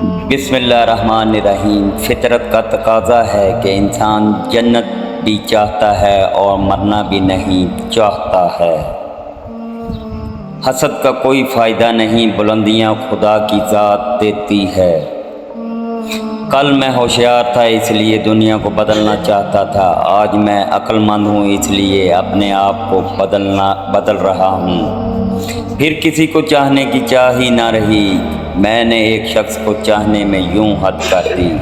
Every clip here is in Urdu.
بسم اللہ الرحمن الرحیم۔ فطرت کا تقاضا ہے کہ انسان جنت بھی چاہتا ہے اور مرنا بھی نہیں چاہتا ہے۔ حسد کا کوئی فائدہ نہیں، بلندیاں خدا کی ذات دیتی ہے۔ کل میں ہوشیار تھا اس لیے دنیا کو بدلنا چاہتا تھا، آج میں عقل مند ہوں اس لیے اپنے آپ کو بدل رہا ہوں۔ پھر کسی کو چاہنے کی چاہ ہی نہ رہی، میں نے ایک شخص کو چاہنے میں یوں حد کر دی۔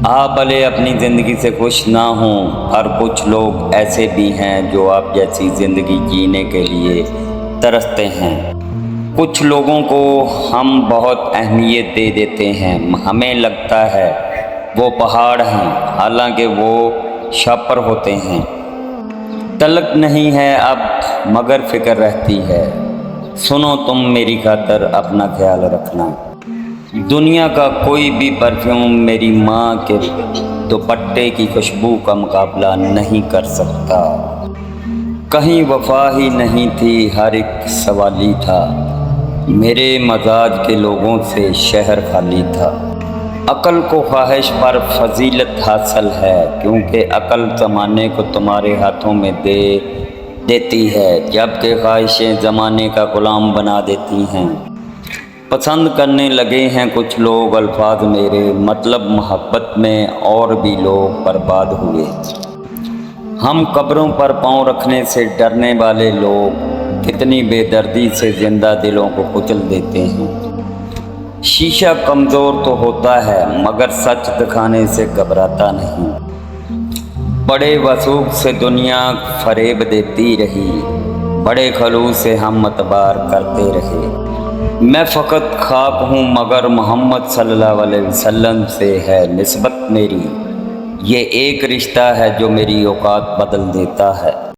آپ بھلے اپنی زندگی سے خوش نہ ہوں، پر کچھ لوگ ایسے بھی ہیں جو آپ جیسی زندگی جینے کے لیے ترستے ہیں۔ کچھ لوگوں کو ہم بہت اہمیت دے دیتے ہیں، ہمیں لگتا ہے وہ پہاڑ ہیں، حالانکہ وہ چھپر ہوتے ہیں۔ طلق نہیں ہے اب مگر فکر رہتی ہے، سنو تم میری خاطر اپنا خیال رکھنا۔ دنیا کا کوئی بھی پرفیوم میری ماں کے دوپٹے کی خوشبو کا مقابلہ نہیں کر سکتا۔ کہیں وفا ہی نہیں تھی، ہر ایک سوالی تھا، میرے مزاج کے لوگوں سے شہر خالی تھا۔ عقل کو خواہش پر فضیلت حاصل ہے، کیونکہ عقل زمانے کو تمہارے ہاتھوں میں دے دیتی ہے، جبکہ خواہشیں زمانے کا غلام بنا دیتی ہیں۔ پسند کرنے لگے ہیں کچھ لوگ الفاظ میرے، مطلب محبت میں اور بھی لوگ برباد ہوئے۔ ہم قبروں پر پاؤں رکھنے سے ڈرنے والے لوگ کتنی بے دردی سے زندہ دلوں کو کچل دیتے ہیں۔ شیشہ کمزور تو ہوتا ہے مگر سچ دکھانے سے گھبراتا نہیں۔ بڑے وثوق سے دنیا فریب دیتی رہی، بڑے خلوص سے ہم اعتبار کرتے رہے۔ میں فقط خاک ہوں مگر محمد صلی اللہ علیہ وسلم سے ہے نسبت میری، یہ ایک رشتہ ہے جو میری اوقات بدل دیتا ہے۔